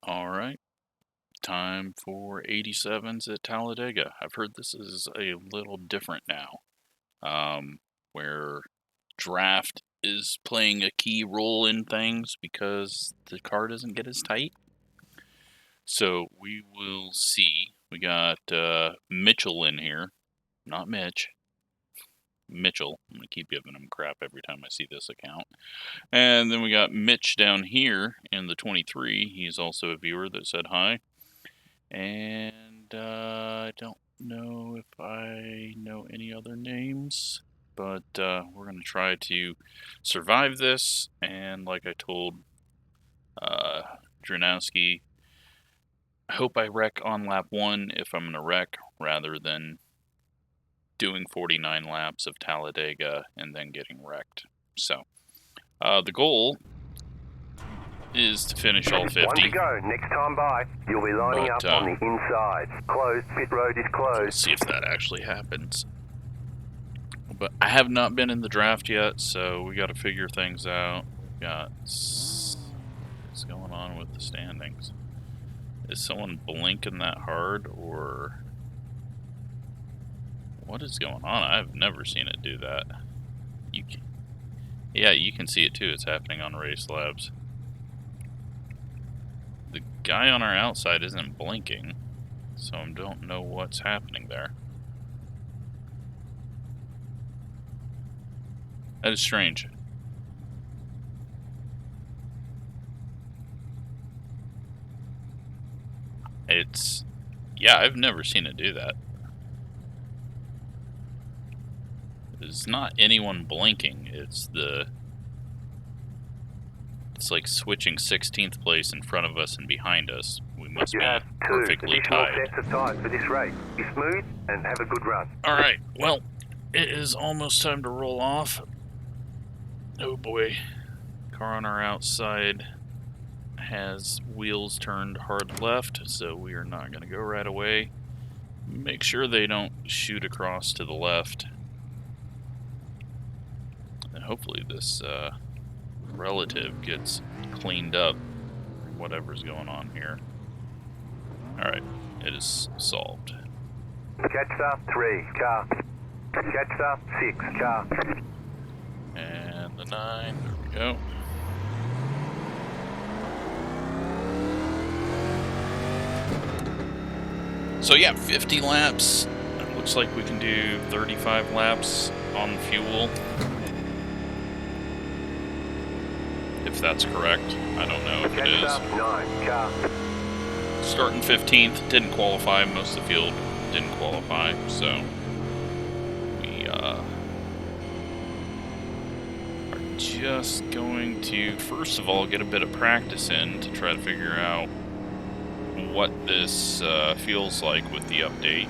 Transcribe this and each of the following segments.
All right, time for 87s at Talladega. I've heard this is a little different now, where draft is playing a key role in things because the car doesn't get as tight. So we will see. We got Mitchell in here, not Mitch. Mitchell. I'm going to keep giving him crap every time I see this account. And then we got Mitch down here in the 23. He's also a viewer that said hi. And I don't know if I know any other names, but we're going to try to survive this. And like I told Dranowski, I hope I wreck on lap 1 if I'm going to wreck, rather than doing 49 laps of Talladega and then getting wrecked. So the goal is to finish all 50. One to go. Next time by, you'll be lining up on the inside. Closed. Pit road is closed. Let's see if that actually happens. But I have not been in the draft yet, so we got to figure things out. We got what's going on with the standings. Is someone blinking that hard, or what is going on? I've never seen it do that. Yeah, you can see it too. It's happening on Racelabs. The guy on our outside isn't blinking, so I don't know what's happening there. That is strange. Yeah, I've never seen it do that. It's not anyone blinking, it's like switching 16th place in front of us and behind us. We must be perfectly tied. Sets of tires for this race. Be smooth and have a good run. Alright, well, it is almost time to roll off. Oh boy. Car on our outside has wheels turned hard left, so we are not going to go right away. Make sure they don't shoot across to the left. And hopefully this relative gets cleaned up, whatever's going on here. Alright, it is solved. Catcher 3, car. Catcher 6, car. And the 9, there we go. So yeah, 50 laps. It looks like we can do 35 laps on fuel. If that's correct. I don't know if it is. 9, car. Starting 15th, didn't qualify. Most of the field didn't qualify, so we are just going to, first of all, get a bit of practice in to try to figure out what this feels like with the update.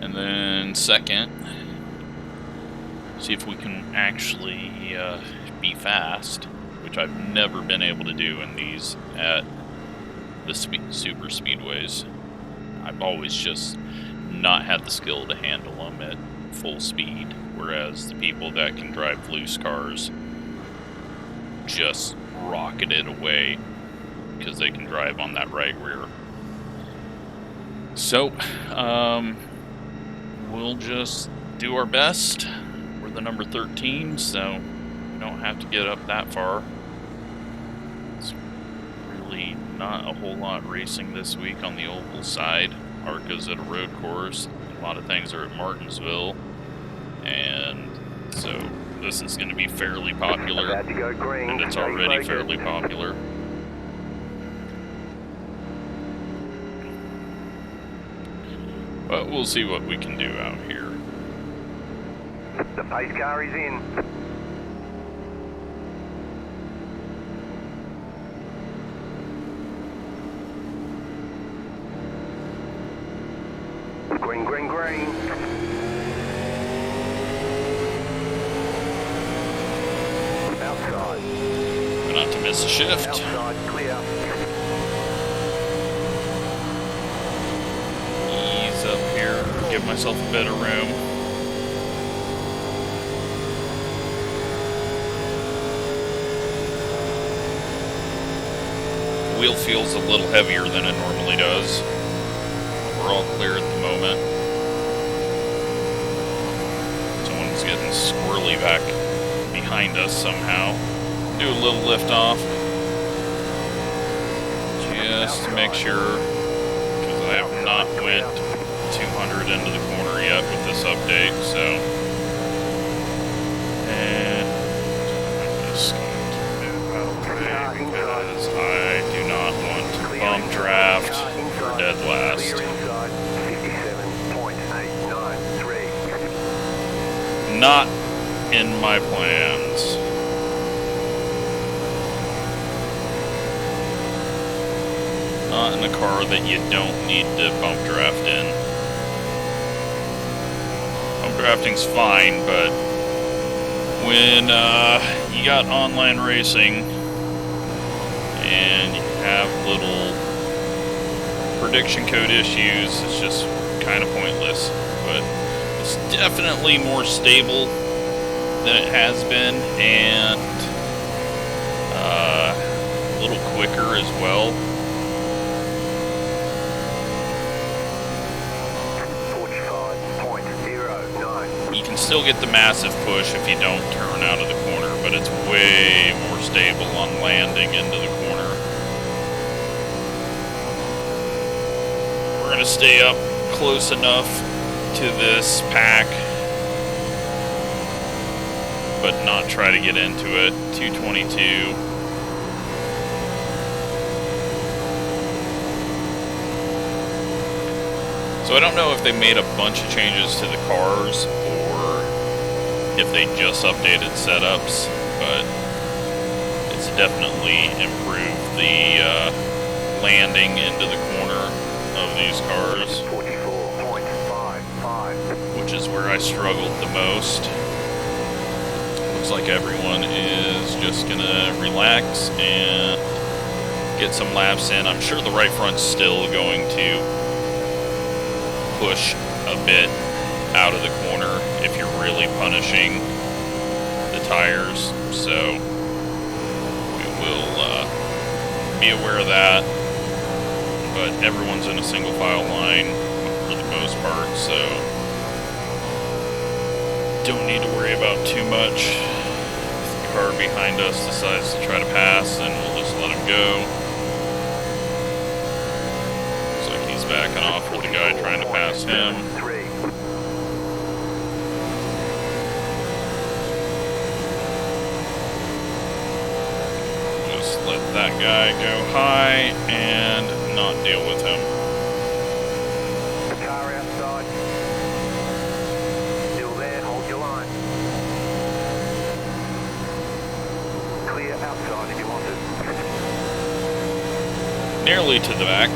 And then second, see if we can actually be fast, which I've never been able to do in these at the super speedways. I've always just not had the skill to handle them at full speed, whereas the people that can drive loose cars just rocket it away because they can drive on that right rear. So, we'll just do our best. We're the number 13, so we don't have to get up that far. It's really not a whole lot racing this week on the oval side. Arca's at a road course. A lot of things are at Martinsville. And so this is going to be fairly popular. About to go green. And it's already fairly popular. But we'll see what we can do out here. The pace car is in. Green, green, green. Outside. Not to miss a shift. Outside, clear. Ease up here, give myself a bit of room. Wheel feels a little heavier than it normally does. We're all clear at the moment. Someone's getting squirrely back behind us somehow. Do a little lift off. Just to make sure, because I have not went 200 into the corner yet with this update, so. And I'm just going to move out of the way because I do not want to bum draft for dead last. Not in my plans. Not in a car that you don't need to bump draft in. Bump drafting's fine, but when you got online racing and you have little prediction code issues, it's just kind of pointless. But it's definitely more stable than it has been, and a little quicker as well. You can still get the massive push if you don't turn out of the corner, but it's way more stable on landing into the corner. We're going to stay up close enough to this pack, but not try to get into it. 222. So I don't know if they made a bunch of changes to the cars or if they just updated setups, but it's definitely improved the landing into the corner of these cars, which is where I struggled the most. Looks like everyone is just gonna relax and get some laps in. I'm sure the right front's still going to push a bit out of the corner if you're really punishing the tires, so we will be aware of that. But everyone's in a single file line for the most part, so don't need to worry about too much. If the car behind us decides to try to pass, then we'll just let him go. Backing off with the guy trying to pass him. Just let that guy go high and not deal with him. Car outside. Still there, hold your line. Clear outside if you want it. Nearly to the back.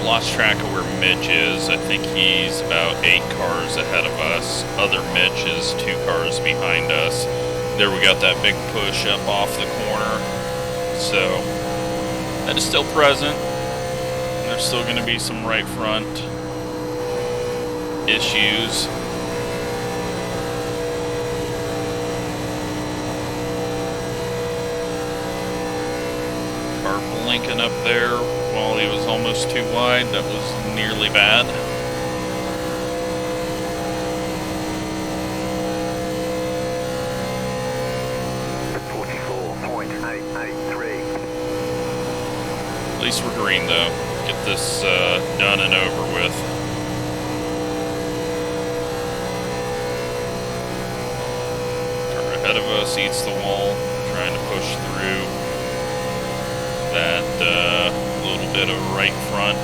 Lost track of where Mitch is. I think he's about 8 cars ahead of us. Other Mitch is 2 cars behind us. There we got that big push up off the corner. So that is still present. There's still going to be some right front issues. Car blinking up there while he was almost too wide. That was nearly bad. At least we're green though. Get this done and over with. Car ahead of us eats the wall, trying to push through that little bit of right front.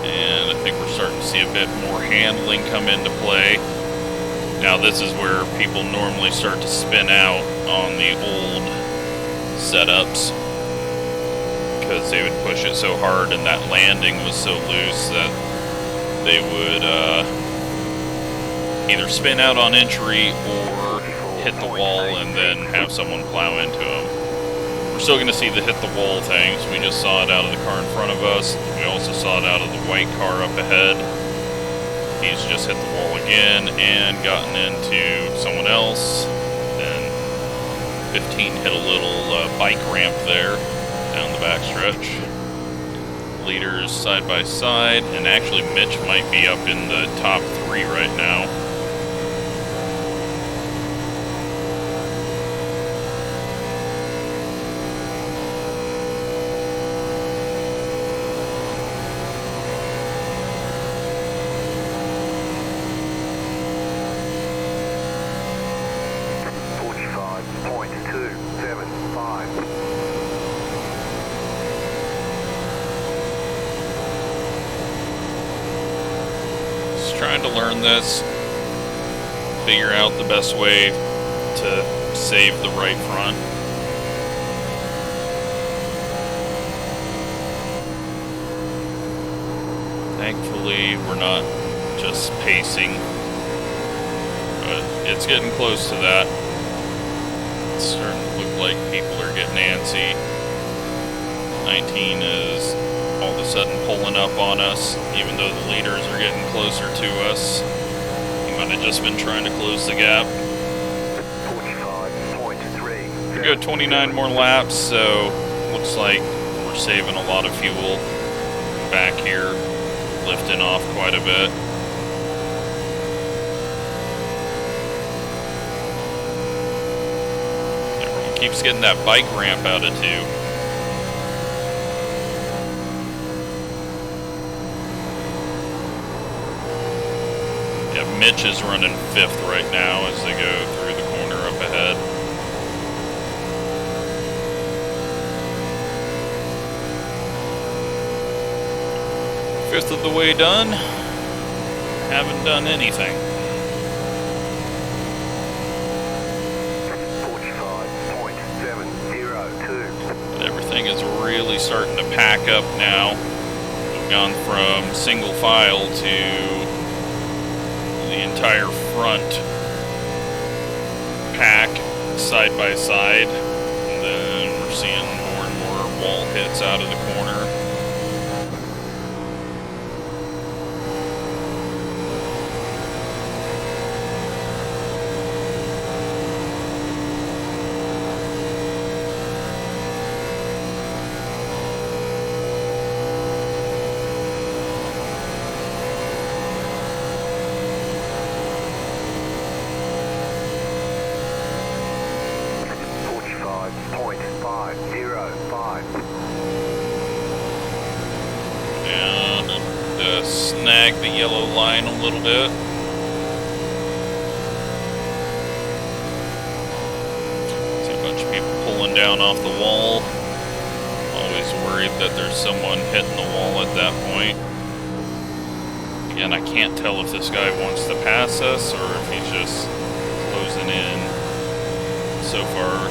And I think we're starting to see a bit more handling come into play. Now this is where people normally start to spin out on the old setups, because they would push it so hard and that landing was so loose that they would either spin out on entry or hit the wall and then have someone plow into them. We're still going to see the hit the wall things. We just saw it out of the car in front of us. We also saw it out of the white car up ahead. He's just hit the wall again and gotten into someone else. Then 15 hit a little bike ramp there down the backstretch. Leaders side by side, and actually Mitch might be up in the top 3 right now. Trying to learn this, figure out the best way to save the right front. Thankfully, we're not just pacing, but it's getting close to that. It's starting to look like people are getting antsy. 19 is all of a sudden pulling up on us, even though the leaders are getting closer to us. He might have just been trying to close the gap. 45.3. We go 29 more laps, so looks like we're saving a lot of fuel back here, lifting off quite a bit. Everyone keeps getting that bike ramp out of too. Mitch is running 5th right now as they go through the corner up ahead. Fifth of the way done. Haven't done anything. 45.702. But everything is really starting to pack up now. We've gone from single file to the entire front pack side by side, and then we're seeing more and more wall hits out of the corner. Snag the yellow line a little bit. See a bunch of people pulling down off the wall. Always worried that there's someone hitting the wall at that point. Again, I can't tell if this guy wants to pass us or if he's just closing in. So far,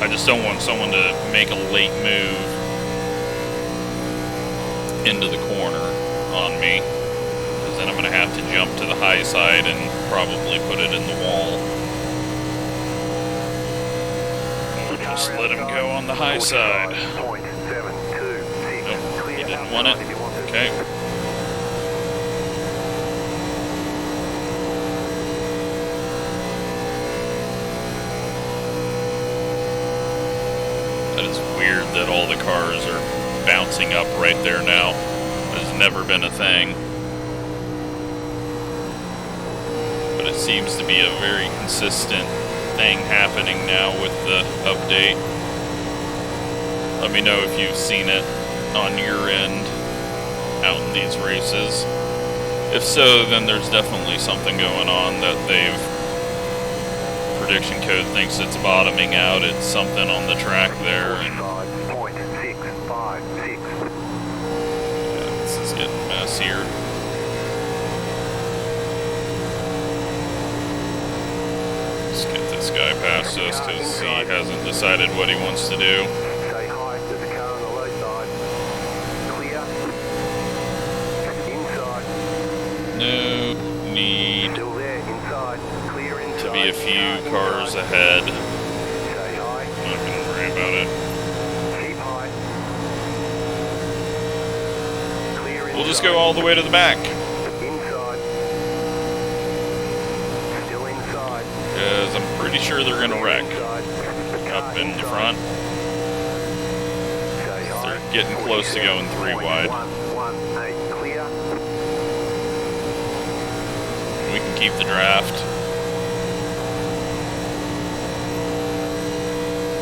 I just don't want someone to make a late move into the corner on me. Then I'm going to have to jump to the high side and probably put it in the wall. Or just let him go on the high side. Nope, he didn't want it. Okay. That is weird that all the cars are bouncing up right there now. That has never been a thing. It seems to be a very consistent thing happening now with the update. Let me know if you've seen it on your end out in these races. If so, then there's definitely something going on that prediction code thinks it's bottoming out. It's something on the track there. And yeah, this is getting messier. This guy past us because he hasn't decided what he wants to do. Stay high, there's a car on the low side. Clear. Inside. be a few cars ahead. Stay high. I'm not gonna worry about it. Keep high. Clear inside. We'll just go all the way to the back. Inside. Still inside. Because I'm pretty sure they're gonna wreck. Inside. Up in the front. Stay high. They're getting close to going 3 wide. 118 clear. We can keep the draft.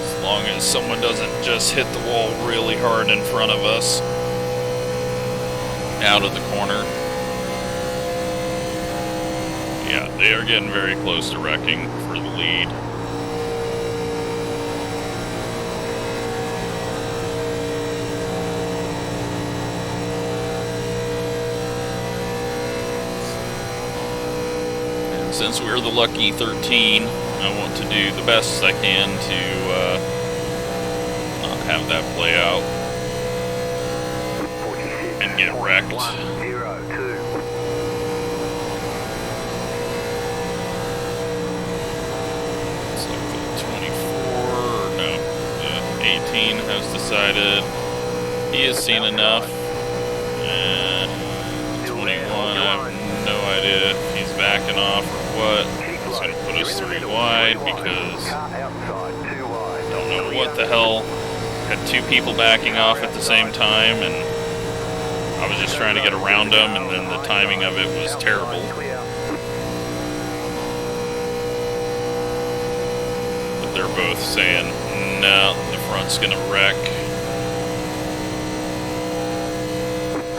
As long as someone doesn't just hit the wall really hard in front of us. Out of the corner. Yeah, they are getting very close to wrecking for the lead. And since we're the lucky 13, I want to do the best I can to not have that play out. 46. And get wrecked. 102. So for the 24, or no, the 18 has decided he has seen enough. And 21, I have no idea if he's backing off or what. He's going to put us 3 wide because Car outside, 2 wide. I don't know what the hell. Had 2 people backing off at the same time, and I was just trying to get around them, and then the timing of it was terrible. But they're both saying, no, the front's gonna wreck.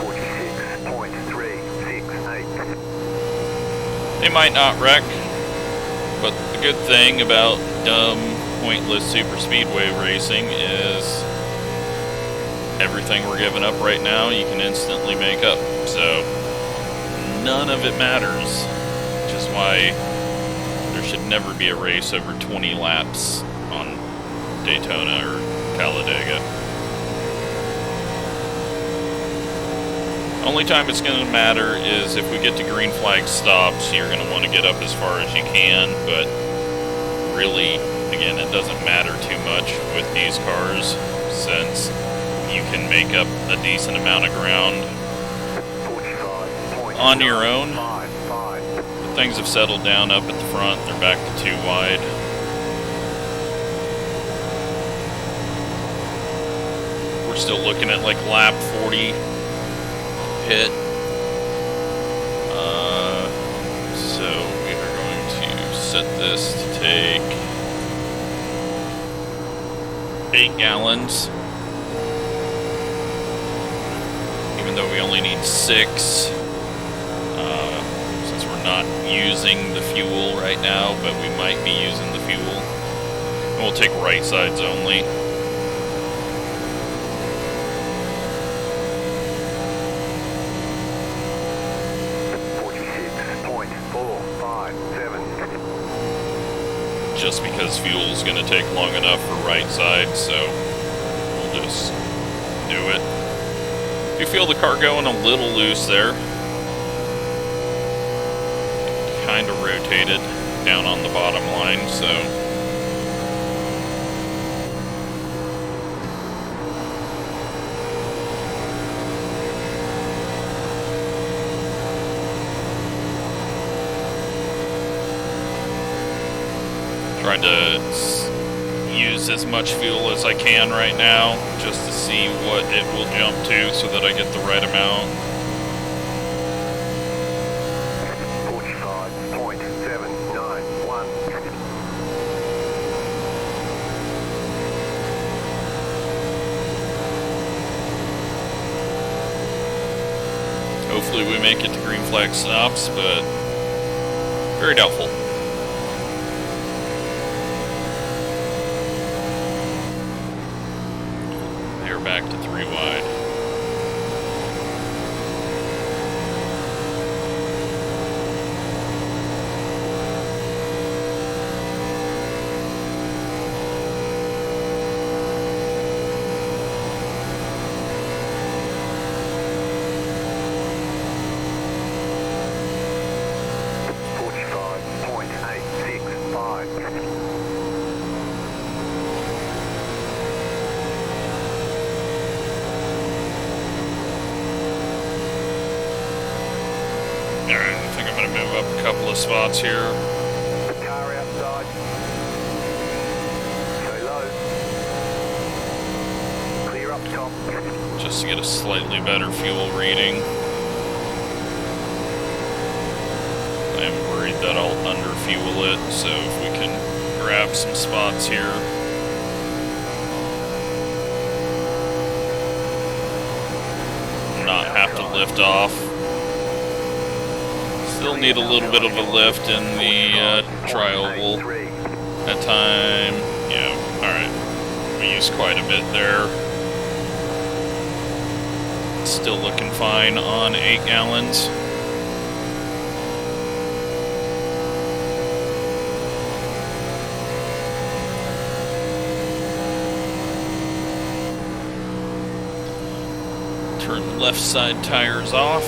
46.368. They might not wreck, but the good thing about dumb, pointless super speedway racing is everything we're giving up right now, you can instantly make up. So none of it matters, which is why there should never be a race over 20 laps on Daytona or Talladega. Only time it's going to matter is if we get to green flag stops, you're going to want to get up as far as you can, but really, again, it doesn't matter too much with these cars since you can make up a decent amount of ground on your own. Things have settled down up at the front. They're back to 2 wide. We're still looking at like lap 40 pit. So we are going to set this to take 8 gallons. Even though we only need 6, since we're not using the fuel right now, but we might be using the fuel. And we'll take right sides only. Just because fuel is going to take long enough for right side, so we'll just do it. You feel the car going a little loose there. Kind of rotated down on the bottom line, so. Trying to use as much fuel as I can right now, just to see what it will jump to so that I get the right amount. 45.791. Hopefully we make it to green flag stops, but very doubtful. Back to 3 wide. Alright, I think I'm going to move up a couple of spots here. Car outside. Stay low. Clear up top. Just to get a slightly better fuel reading. I am worried that I'll under-fuel it, so if we can grab some spots here. Not have to lift off. Still need a little bit of a lift in the tri-oval at time. Yeah, alright. We used quite a bit there. Still looking fine on 8 gallons. Turn the left side tires off.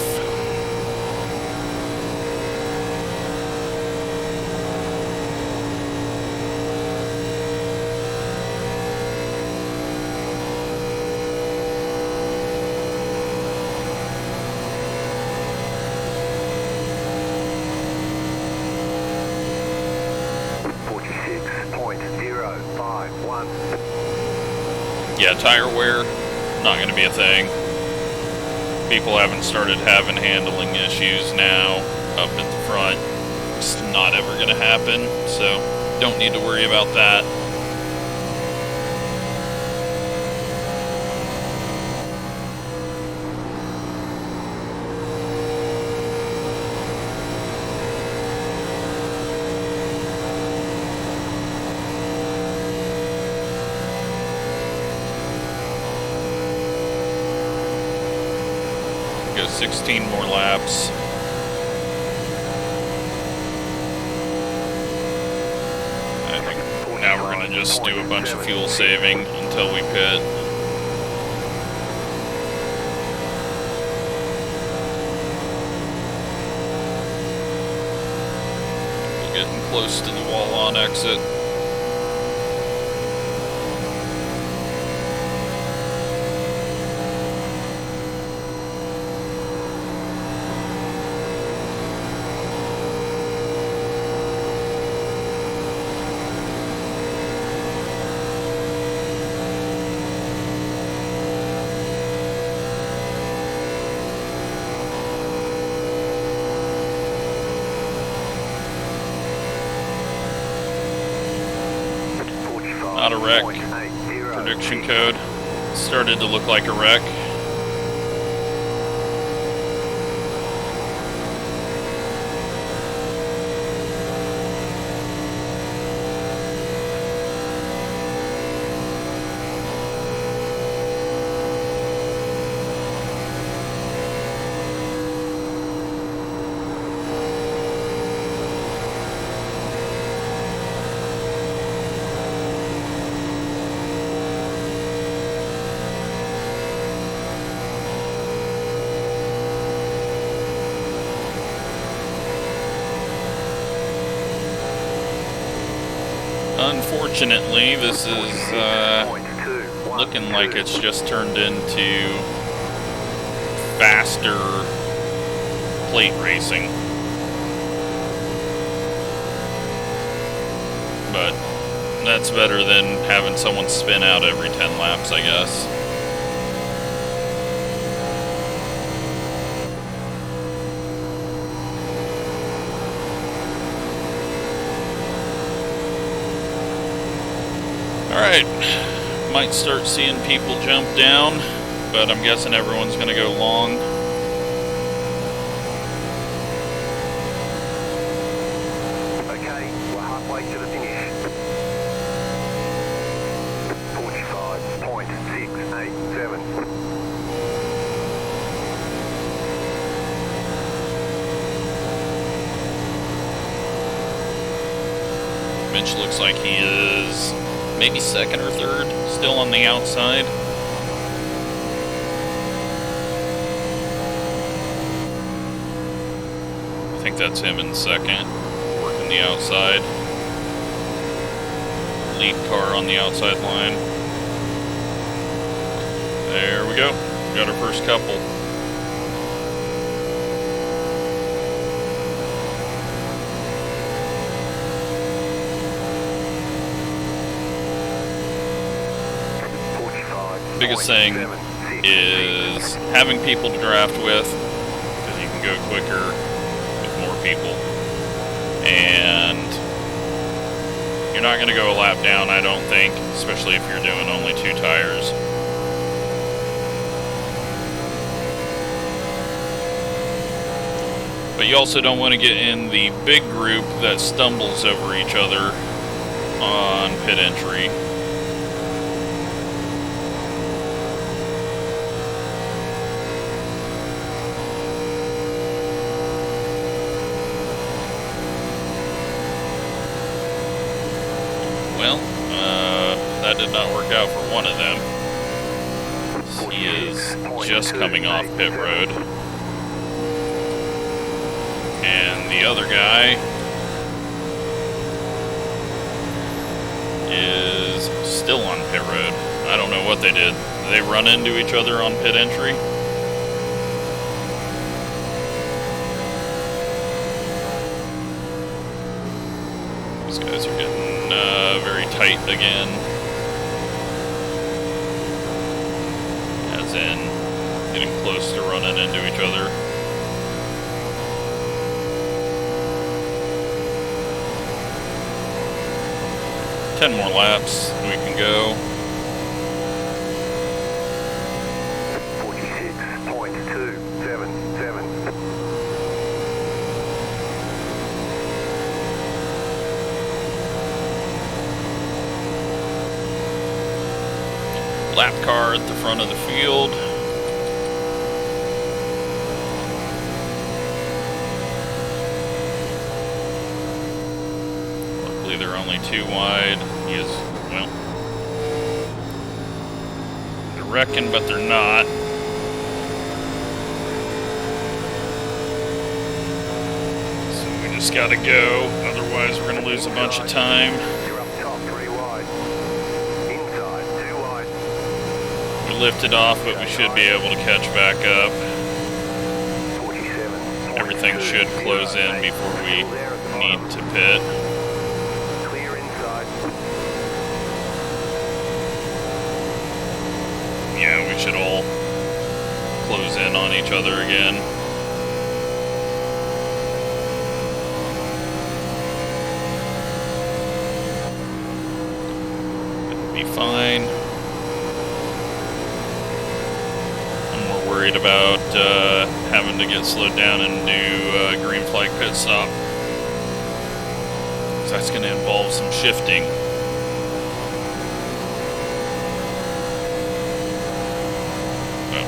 Yeah, tire wear, not going to be a thing. People haven't started having handling issues now up at the front. It's not ever going to happen, so don't need to worry about that. Go 16 more laps. I think now we're going to just do a bunch of fuel saving until we pit. We're getting close to the wall on exit. Not a wreck. Prediction code. Started to look like a wreck. Unfortunately, this is looking like it's just turned into faster plate racing. But that's better than having someone spin out every 10 laps, I guess. Alright, might start seeing people jump down, but I'm guessing everyone's going to go long. Okay, we're halfway to the finish. 45.687. Mitch looks like he is maybe second or third, still on the outside. I think that's him in second, working the outside. Lead car on the outside line. There we go. Got our first couple. biggest thing is having people to draft with, because you can go quicker with more people. And you're not going to go a lap down, I don't think, especially if you're doing only 2 tires. But you also don't want to get in the big group that stumbles over each other on pit entry. Well, that did not work out for one of them. He is just coming off pit road. And the other guy is still on pit road. I don't know what they did. Did they run into each other on pit entry? These guys are getting very tight again. As in, getting close to running into each other. Ten more laps, we can go. 46.277. Lap car at the front of the field. Luckily they're only 2 wide. He is, well, they're wrecking, but they're not. So we just gotta go, otherwise we're gonna lose a bunch of time. You're up top, 3 wide. Inside, 2 wide. We lifted off, but we should be able to catch back up. 47. Everything should close in before we need to pit. Clear inside. Yeah, we should all close in on each other again. It'll be fine. I'm more worried about having to get slowed down and do green flag pit stop. So that's going to involve some shifting.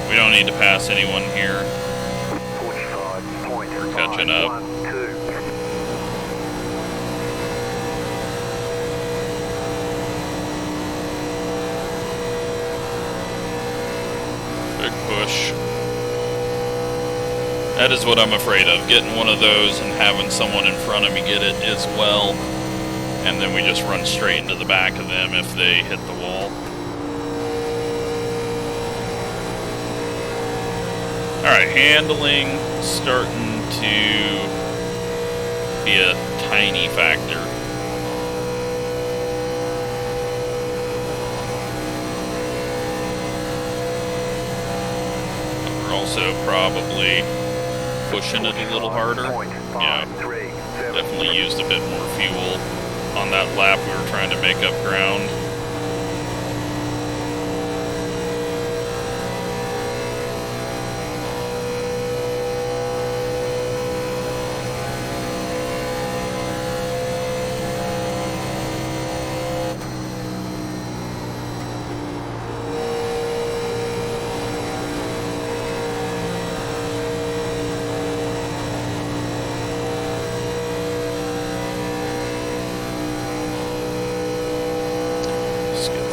We don't need to pass anyone here. 45. We're catching up. 2. Big push. That is what I'm afraid of, getting one of those and having someone in front of me get it as well. And then we just run straight into the back of them if they hit the wall. Alright, handling starting to be a tiny factor. We're also probably pushing it a little harder. Yeah, definitely used a bit more fuel on that lap. We were trying to make up ground.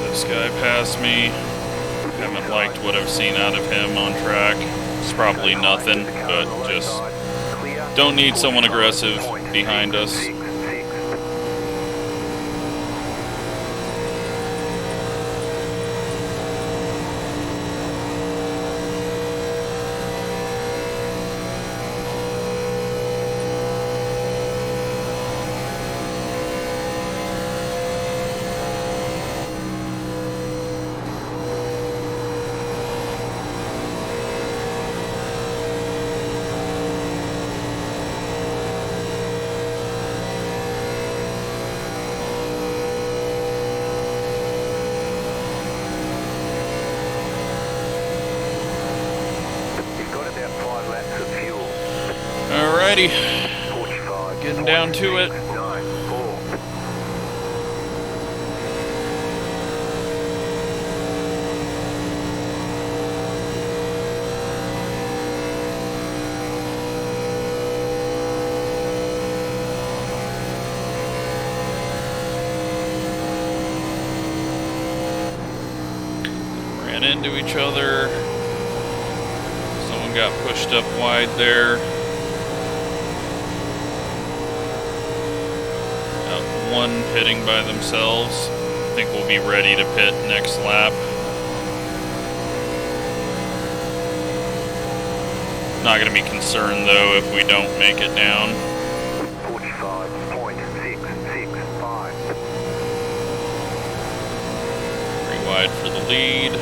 This guy passed me. Haven't liked what I've seen out of him on track. It's probably nothing, but just don't need someone aggressive behind us. Alrighty, getting down to it. Ran into each other. Someone got pushed up wide there. One pitting by themselves. I think we'll be ready to pit next lap. Not going to be concerned though if we don't make it down. 45.665. Pretty wide for the lead.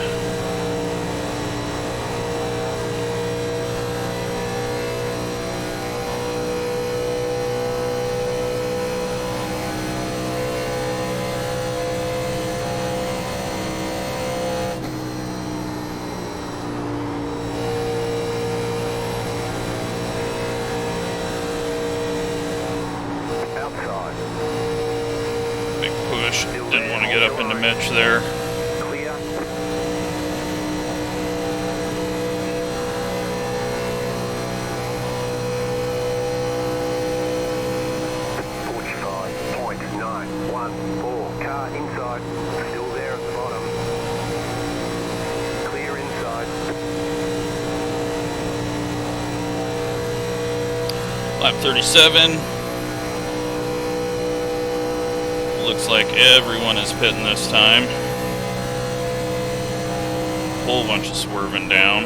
Didn't want to get up into Mitch there. Clear. 45.914. Car inside. Still there at the bottom. Clear inside. Lap 37. Looks like everyone is pitting this time. Whole bunch of swerving down.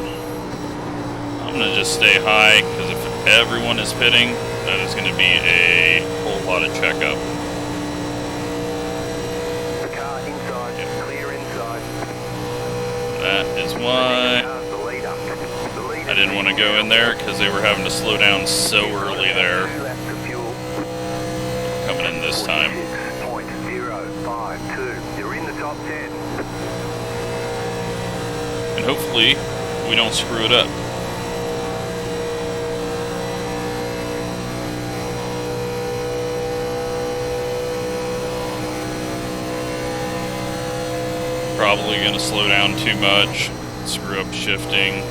I'm gonna just stay high because if everyone is pitting, that is going to be a whole lot of checkup. Car inside, yep. Clear inside. That is why I didn't want to go in there because they were having to slow down so early there. Coming in this time. 0.052. You're in the top 10. And hopefully we don't screw it up. Probably going to slow down too much, screw up shifting.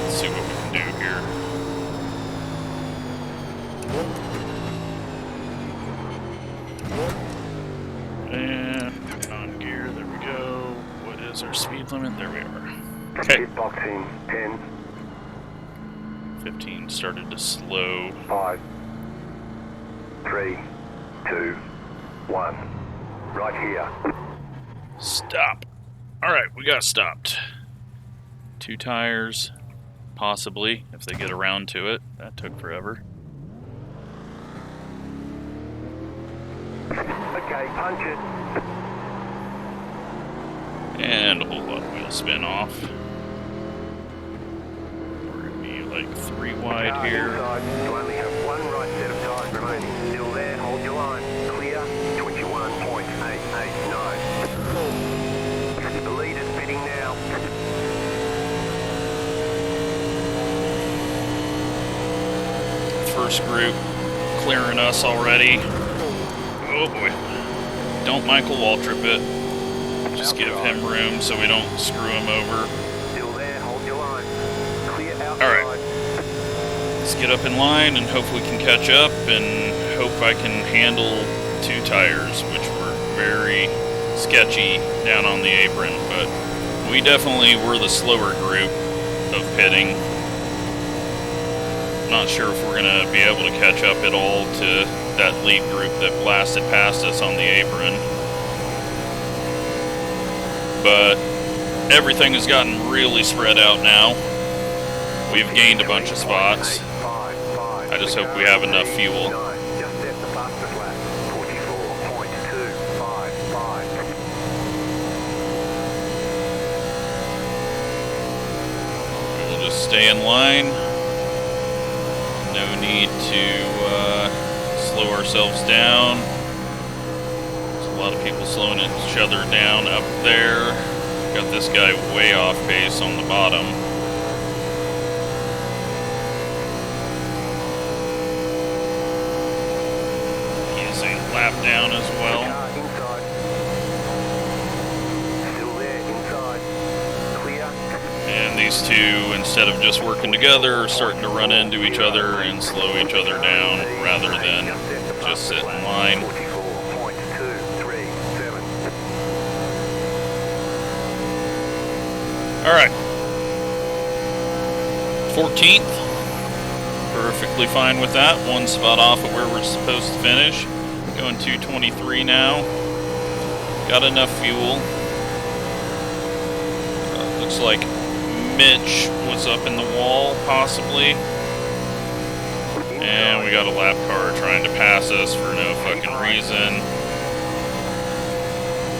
Let's see what we can do here. And on gear, there we go. What is our speed limit? There we are. Okay. Hitboxing 10. 15 started to slow. 5, 3, 2, 1. Right here. Stop. Alright, we got stopped. 2 tires, possibly, if they get around to it. That took forever. Okay, punch it. And a whole lot of wheel spin off. Like 3 wide here. Inside. You only have 1 right set of tires remaining. Still there, hold your line. Clear, 21.889. The lead is pitting now. First group clearing us already. Oh boy. Don't Michael Waltrip it. Just give him room so we don't screw him over. Still there, hold your line. Clear outside. Alright. Let's get up in line and hope we can catch up and hope I can handle 2 tires, which were very sketchy down on the apron, but we definitely were the slower group of pitting. Not sure if we're going to be able to catch up at all to that lead group that blasted past us on the apron. But everything has gotten really spread out now. We've gained a bunch of spots. I just hope we have enough fuel. Just set the fastest lap. 44.255. We'll just stay in line. No need to slow ourselves down. There's a lot of people slowing each other down up there. Got this guy way off pace on the bottom. He is a lap down as well. And these two, instead of just working together, are starting to run into each other and slow each other down rather than just sit in line. Alright. 14th. Perfectly fine with that. One spot off of where we're supposed to finish. Going 223 now. Got enough fuel. Looks like Mitch was up in the wall, possibly. And we got a lap car trying to pass us for no fucking reason.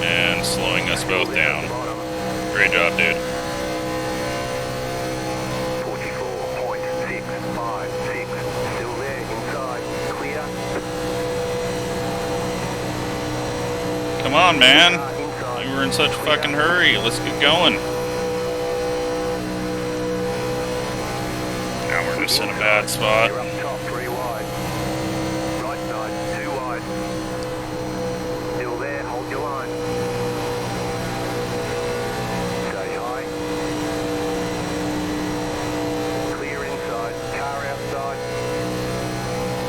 And slowing us both down. Great job, dude. 44.656. Still there, inside, clear. Come on, man. You were in such a fucking hurry. Let's get going. In a bad spot. You're up top, 3 wide. Right side, 2 wide. Still there, hold your line. Stay high. Clear inside, car outside.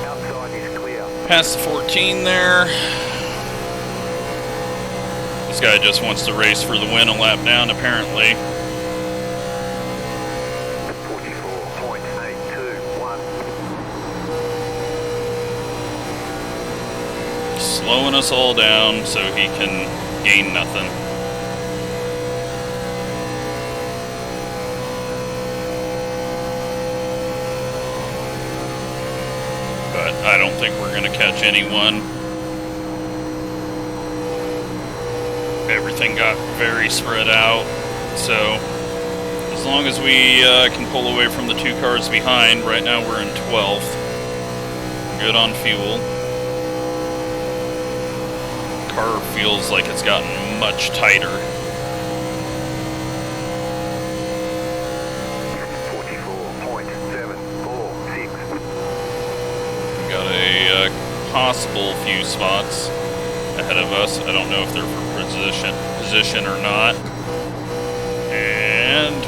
Outside is clear. Past the 14 there. This guy just wants to race for the win a lap down, apparently. Slowing us all down so he can gain nothing. But I don't think we're going to catch anyone. Everything got very spread out, so as long as we can pull away from the 2 cars behind, right now we're in 12th. Good on fuel. Car feels like it's gotten much tighter. 44.746. Got a possible few spots ahead of us. I don't know if they're for position or not. And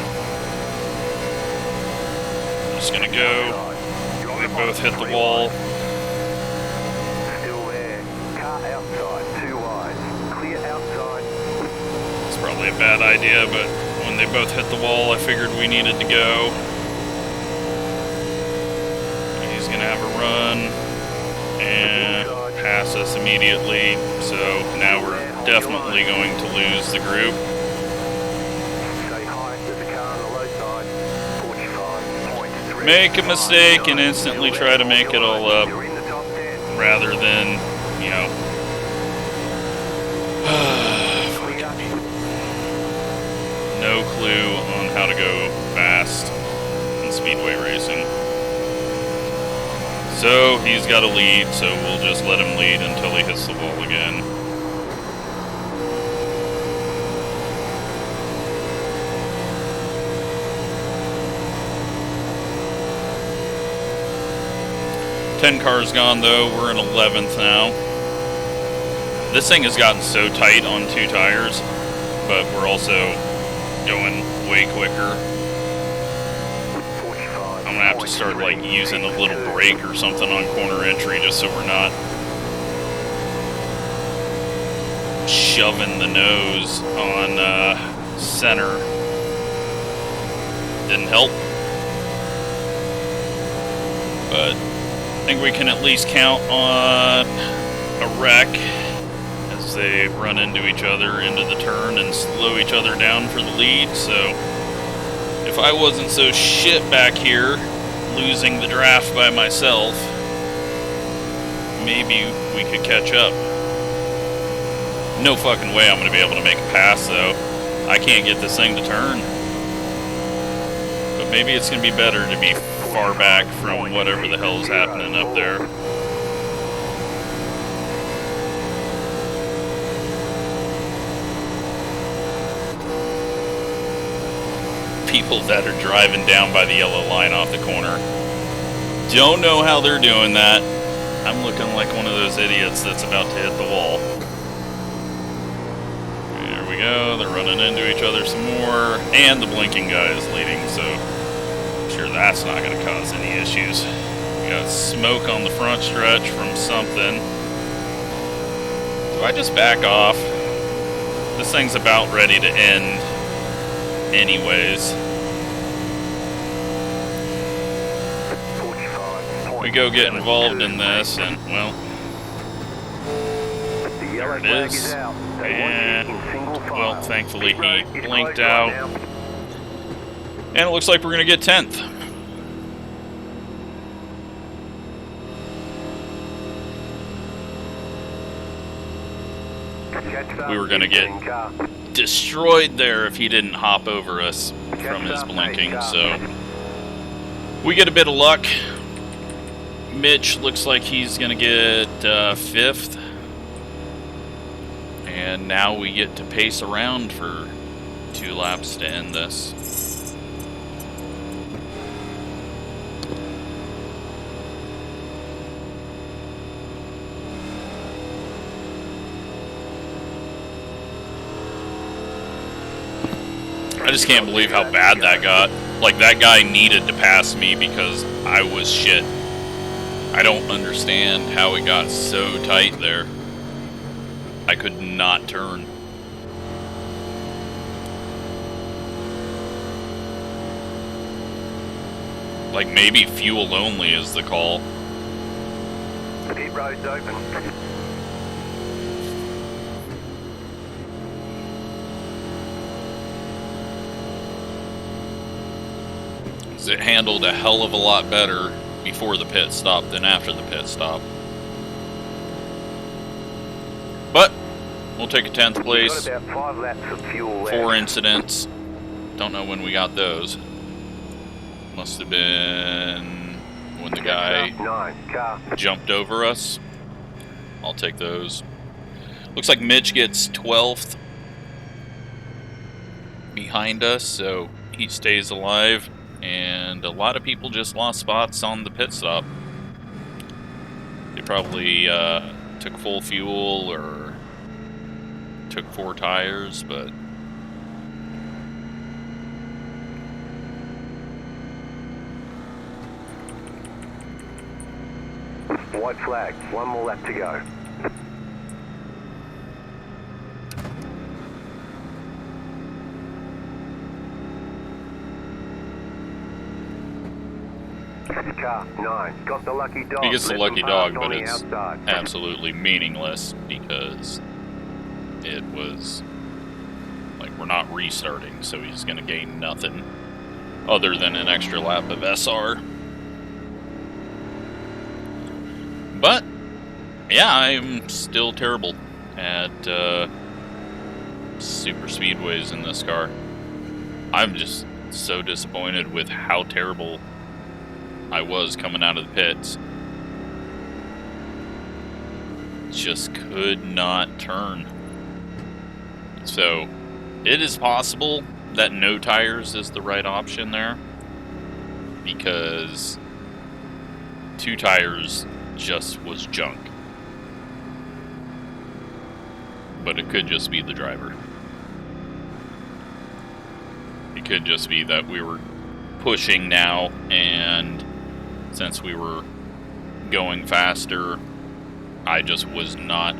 I'm just gonna go. They both hit the wall. Probably a bad idea, but when they both hit the wall, I figured we needed to go. He's gonna have a run and pass us immediately, so now we're definitely going to lose the group. Make a mistake and instantly try to make it all up, rather than, you know, no clue on how to go fast in speedway racing. So he's got a lead, so we'll just let him lead until he hits the wall again. Ten cars gone though, we're in 11th now. This thing has gotten so tight on 2 tires, but we're also going way quicker. I'm gonna have to start like using a little brake or something on corner entry just so we're not shoving the nose on center. Didn't help, but I think we can at least count on a wreck as they run into each other into the turn and slow each other down for the lead. So if I wasn't so shit back here losing the draft by myself, maybe we could catch up. No fucking way I'm gonna be able to make a pass though. I can't get this thing to turn. But maybe it's gonna be better to be far back from whatever the hell is happening up there. people that are driving down by the yellow line off the corner. Don't know how they're doing that. I'm looking like one of those idiots that's about to hit the wall. There we go. They're running into each other some more. And the blinking guy is leading, so I'm sure that's not going to cause any issues. We got smoke on the front stretch from something. Do I just back off? This thing's about ready to end anyways. We go get involved in this, and, well, there it is. And, well, thankfully he blinked out. And it looks like we're going to get 10th. We were going to get destroyed there if he didn't hop over us from his blinking, so we get a bit of luck. Mitch looks like he's going to get 5th. And now we get to pace around for 2 laps to end this. I just can't believe how bad that got. Like, that guy needed to pass me because I was shit. I don't understand how it got so tight there. I could not turn. Like, maybe fuel only is the call. Pit road's open. It handled a hell of a lot better before the pit stop than after the pit stop. But we'll take a 10th place. Got about 5 laps of fuel left. 4 incidents. Don't know when we got those. Must have been when the guy jumped over us. I'll take those. Looks like Mitch gets 12th behind us, so he stays alive. And a lot of people just lost spots on the pit stop. They probably took full fuel or took 4 tires, but white flag, 1 more lap to go. Car 9 got the lucky dog. he gets the lucky dog, but it's absolutely meaningless because it was like we're not restarting, so he's going to gain nothing other than an extra lap of SR. But yeah, I'm still terrible at super speedways in this car. I'm just so disappointed with how terrible I was coming out of the pits. Just could not turn. So it is possible that no tires is the right option there, because 2 tires just was junk. But it could just be the driver. It could just be that we were pushing now, and since we were going faster, I just was not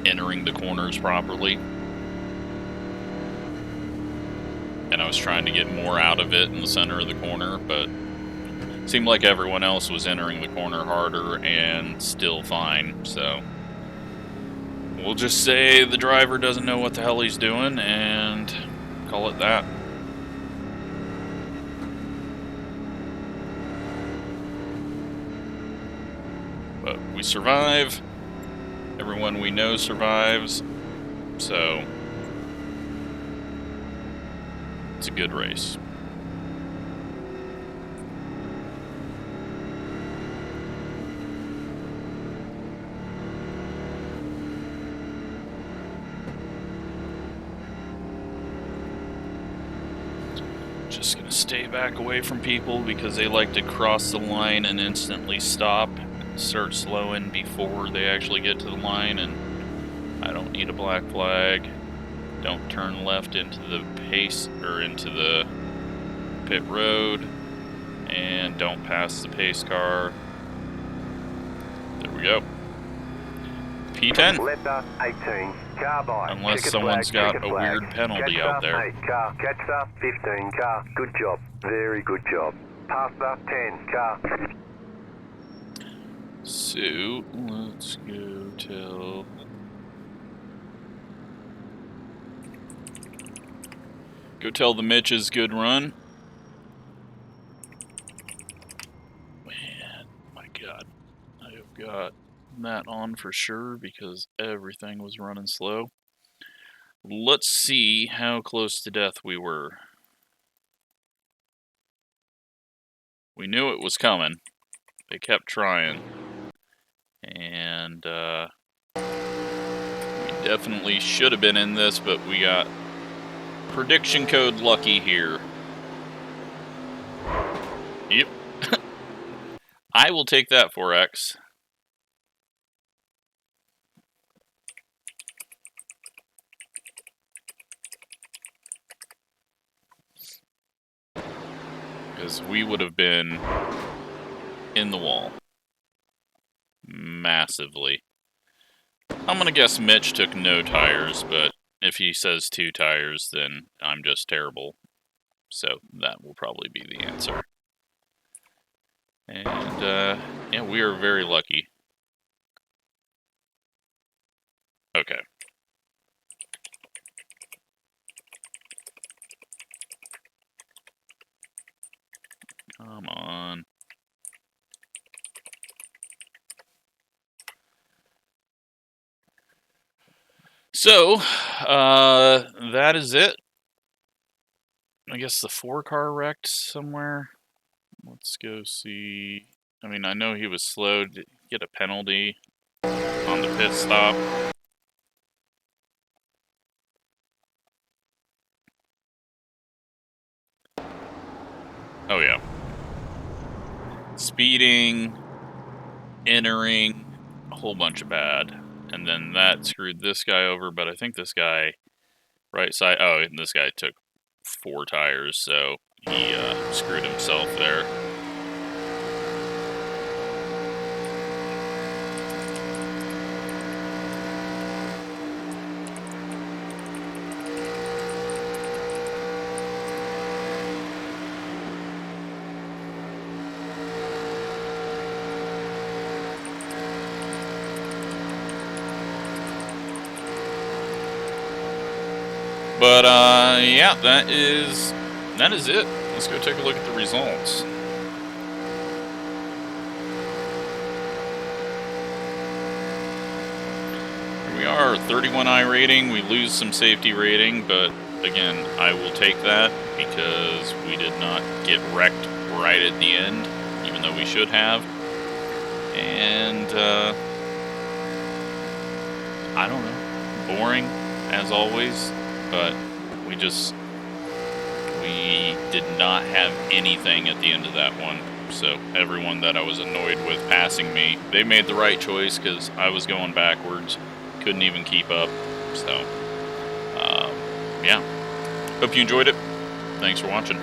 entering the corners properly. And I was trying to get more out of it in the center of the corner, but it seemed like everyone else was entering the corner harder and still fine. So we'll just say the driver doesn't know what the hell he's doing and call it that. But we survive. Everyone we know survives. So it's a good race. Just gonna stay back away from people because they like to cross the line and instantly stop, start slowing before they actually get to the line, and I don't need a black flag. Don't turn left into the pace or into the pit road, and don't pass the pace car. There we go. P10. Letter 18, car by. Unless someone's got a weird penalty out there. 8 car, catcher 15 car. Good job, very good job. Passer 10 car. So let's go tell. Go tell the Mitch's good run. Man, my God, I have got that on for sure because everything was running slow. Let's see how close to death we were. We knew it was coming. They kept trying. And we definitely should have been in this, but we got prediction code lucky here. Yep. I will take that 4X. Because we would have been in the wall. Massively. I'm going to guess Mitch took no tires, but if he says 2 tires, then I'm just terrible. So that will probably be the answer. And, yeah, we are very lucky. Okay. Come on. So, that is it. I guess the 4-car wrecked somewhere. Let's go see. I mean, I know he was slow. Did he get a penalty on the pit stop? Oh, yeah. Speeding, entering, a whole bunch of bad. And then that screwed this guy over, but I think this guy, right side, oh, and this guy took 4 tires, so he screwed himself there. But, yeah, that is it. Let's go take a look at the results. Here we are, 31 iRating. We lose some safety rating, but, again, I will take that because we did not get wrecked right at the end, even though we should have. And, I don't know, boring, as always. But we did not have anything at the end of that one. So everyone that I was annoyed with passing me, they made the right choice because I was going backwards. Couldn't even keep up. So, yeah. Hope you enjoyed it. Thanks for watching.